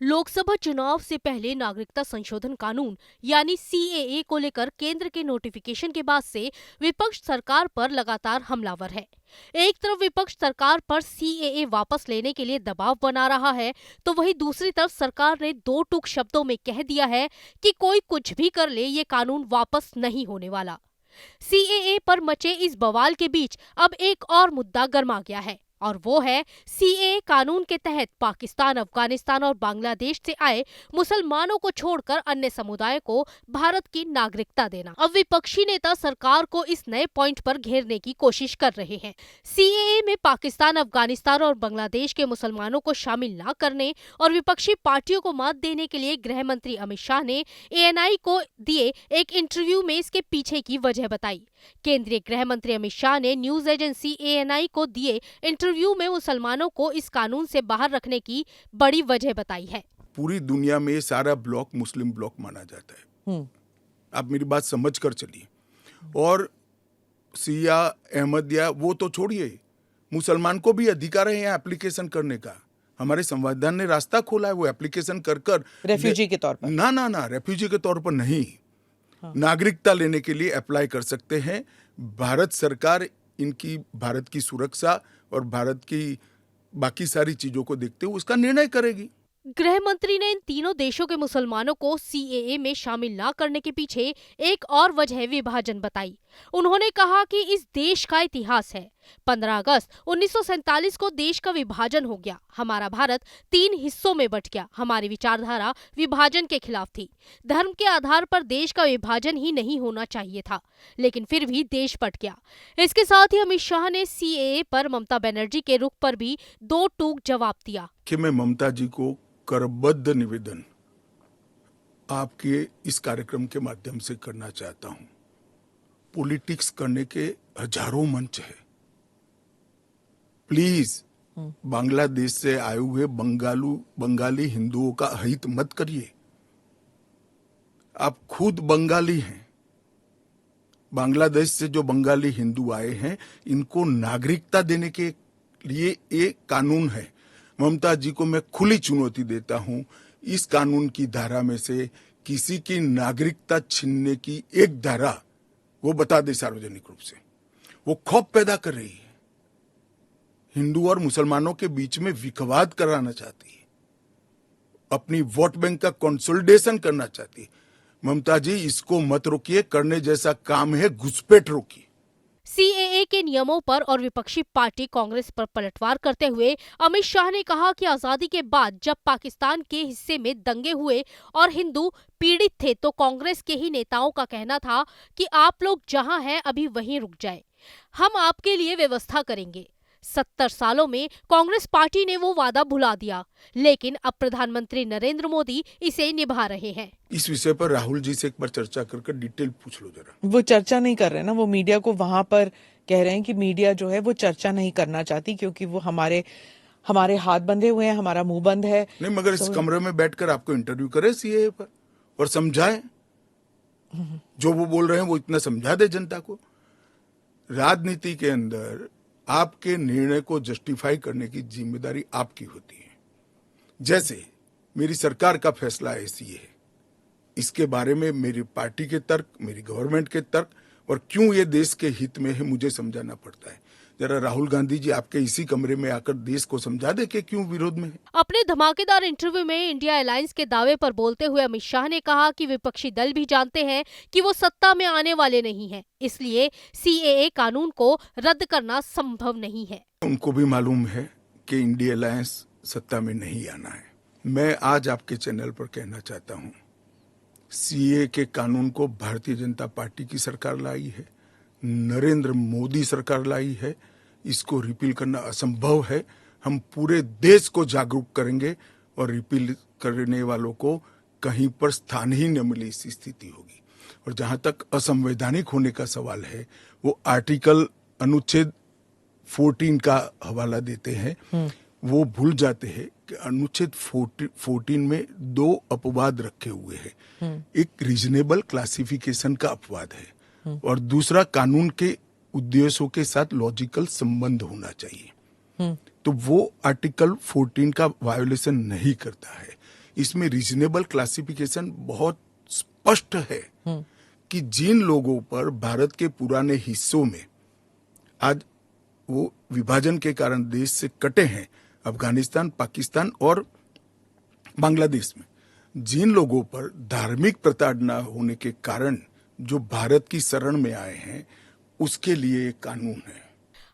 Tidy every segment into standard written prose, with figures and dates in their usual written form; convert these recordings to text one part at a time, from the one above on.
लोकसभा चुनाव से पहले नागरिकता संशोधन कानून यानी सीएए को लेकर केंद्र के नोटिफिकेशन के बाद से विपक्ष सरकार पर लगातार हमलावर है। एक तरफ विपक्ष सरकार पर सीएए वापस लेने के लिए दबाव बना रहा है, तो वहीं दूसरी तरफ सरकार ने दो टूक शब्दों में कह दिया है कि कोई कुछ भी कर ले, ये कानून वापस नहीं होने वाला। सीएए पर मचे इस बवाल के बीच अब एक और मुद्दा गर्मा गया है और वो है सीएए कानून के तहत पाकिस्तान, अफगानिस्तान और बांग्लादेश से आए मुसलमानों को छोड़कर अन्य समुदाय को भारत की नागरिकता देना। अब विपक्षी नेता सरकार को इस नए पॉइंट पर घेरने की कोशिश कर रहे हैं। सीएए में पाकिस्तान, अफगानिस्तान और बांग्लादेश के मुसलमानों को शामिल न करने और विपक्षी पार्टियों को मत देने के लिए गृह मंत्री अमित शाह ने एएनआई को दिए एक इंटरव्यू में इसके पीछे की वजह बताई। केंद्रीय गृह मंत्री अमित शाह ने न्यूज एजेंसी एएनआई को दिए इंटरव्यू में मुसलमानों को इस कानून से बाहर रखने की बड़ी वजह बताई है। पूरी दुनिया में सारा ब्लॉक मुस्लिम ब्लॉक माना जाता है। आप मेरी बात समझ कर चलिए। और सिया, अहमदिया वो तो छोड़िए, मुसलमान को भी अधिकार है यहाँ एप्लीकेशन करने का। हमारे संविधान ने रास्ता खोला है, वो एप्लीकेशन कर रेफ्यूजी के तौर पर ना रेफ्यूजी के तौर पर नहीं, नागरिकता लेने के लिए अप्लाई कर सकते हैं। भारत सरकार इनकी भारत की सुरक्षा और भारत की बाकी सारी चीजों को देखते हुए उसका निर्णय करेगी। गृह मंत्री ने इन तीनों देशों के मुसलमानों को सीएए में शामिल न करने के पीछे एक और वजह विभाजन बताई। उन्होंने कहा कि इस देश का इतिहास है। 15 अगस्त 1947 को देश का विभाजन हो गया। हमारा भारत 3 हिस्सों में बंट गया। हमारी विचारधारा विभाजन के खिलाफ थी। धर्म के आधार पर देश का विभाजन ही नहीं होना चाहिए था, लेकिन फिर भी देश बंट गया। इसके साथ ही अमित शाह ने सीएए पर ममता बनर्जी के रुख पर भी दो टूक जवाब दिया कि मैं ममता जी को करबद्ध निवेदन आपके इस कार्यक्रम के माध्यम से करना चाहता हूं। पॉलिटिक्स करने के हजारों मंच है। प्लीज बांग्लादेश से आए हुए बंगाली हिंदुओं का हित मत करिए। आप खुद बंगाली हैं। बांग्लादेश से जो बंगाली हिंदू आए हैं, इनको नागरिकता देने के लिए एक कानून है। ममता जी को मैं खुली चुनौती देता हूं, इस कानून की धारा में से किसी की नागरिकता छीनने की एक धारा वो बता दे सार्वजनिक रूप से। वो खौफ पैदा कर रही है, हिंदू और मुसलमानों के बीच में विखवाद कराना चाहती है, अपनी वोट बैंक का कंसोलिडेशन करना चाहती है। ममता जी, इसको मत रोकिए। करने जैसा काम है, घुसपैठ रोकिए। सीएए के नियमों पर और विपक्षी पार्टी कांग्रेस पर पलटवार करते हुए अमित शाह ने कहा कि आजादी के बाद जब पाकिस्तान के हिस्से में दंगे हुए और हिंदू पीड़ित थे, तो कांग्रेस के ही नेताओं का कहना था कि आप लोग जहां हैं अभी वहीं रुक जाए, हम आपके लिए व्यवस्था करेंगे। 70 सालों में कांग्रेस पार्टी ने वो वादा भुला दिया, लेकिन अब प्रधानमंत्री नरेंद्र मोदी इसे निभा रहे हैं। इस विषय पर राहुल जी से एक बार चर्चा कर डिटेल पूछ लो जरा। वो चर्चा नहीं कर रहे ना, वो मीडिया को वहां पर कह रहे हैं कि मीडिया जो है वो चर्चा नहीं करना चाहती क्योंकि वो हमारे हाथ बंधे हुए हैं, हमारा मुंह बंद है। नहीं, मगर इस कमरे में बैठकर आपको इंटरव्यू करे सीएए पर और समझाए, जो वो बोल रहे हैं वो इतना समझा दे जनता को। राजनीति के अंदर आपके निर्णय को जस्टिफाई करने की जिम्मेदारी आपकी होती है। जैसे मेरी सरकार का फैसला ऐसी है, इसके बारे में मेरी पार्टी के तर्क, मेरी गवर्नमेंट के तर्क और क्यों ये देश के हित में है, मुझे समझाना पड़ता है। जरा राहुल गांधी जी आपके इसी कमरे में आकर देश को समझा दे कि क्यों विरोध में है। अपने धमाकेदार इंटरव्यू में इंडिया अलायंस के दावे पर बोलते हुए अमित शाह ने कहा कि विपक्षी दल भी जानते हैं कि वो सत्ता में आने वाले नहीं हैं, इसलिए सीएए कानून को रद्द करना संभव नहीं है। उनको भी मालूम है कि इंडिया अलायंस सत्ता में नहीं आना है। मैं आज आपके चैनल पर कहना चाहता हूँ, सीएए के कानून को भारतीय जनता पार्टी की सरकार लाई है, नरेंद्र मोदी सरकार लाई है। इसको रिपील करना असंभव है। हम पूरे देश को जागरूक करेंगे और रिपील करने वालों को कहीं पर स्थान ही न मिले, इस स्थिति होगी। और जहां तक असंवैधानिक होने का सवाल है, वो आर्टिकल अनुच्छेद 14 का हवाला देते हैं। वो भूल जाते हैं कि अनुच्छेद 14 में 2 अपवाद रखे हुए हैं। एक रीजनेबल क्लासिफिकेशन का अपवाद है और दूसरा कानून के उद्देश्यों के साथ लॉजिकल संबंध होना चाहिए। तो वो आर्टिकल 14 का वायोलेशन नहीं करता है। इसमें रीजनेबल क्लासिफिकेशन बहुत स्पष्ट है कि जिन लोगों पर भारत के पुराने हिस्सों में आज वो विभाजन के कारण देश से कटे हैं, अफगानिस्तान, पाकिस्तान और बांग्लादेश में, जिन लोगों पर धार्मिक प्रताड़ना होने के कारण जो भारत की शरण में आए हैं, उसके लिए एक कानून है।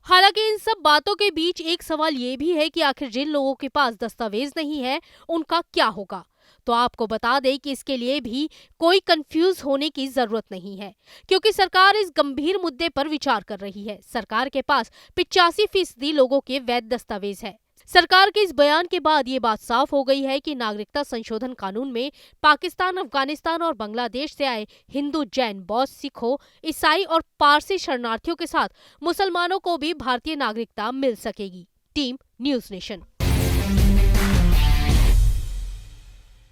हालांकि इन सब बातों के बीच एक सवाल ये भी है कि आखिर जिन लोगों के पास दस्तावेज नहीं है उनका क्या होगा। तो आपको बता दें कि इसके लिए भी कोई कंफ्यूज होने की जरूरत नहीं है, क्योंकि सरकार इस गंभीर मुद्दे पर विचार कर रही है। सरकार के पास 85% लोगों के वैध दस्तावेज है। सरकार के इस बयान के बाद ये बात साफ हो गई है कि नागरिकता संशोधन कानून में पाकिस्तान, अफगानिस्तान और बांग्लादेश से आए हिंदू, जैन, बौद्ध, सिखों, ईसाई और पारसी शरणार्थियों के साथ मुसलमानों को भी भारतीय नागरिकता मिल सकेगी। Team news nation.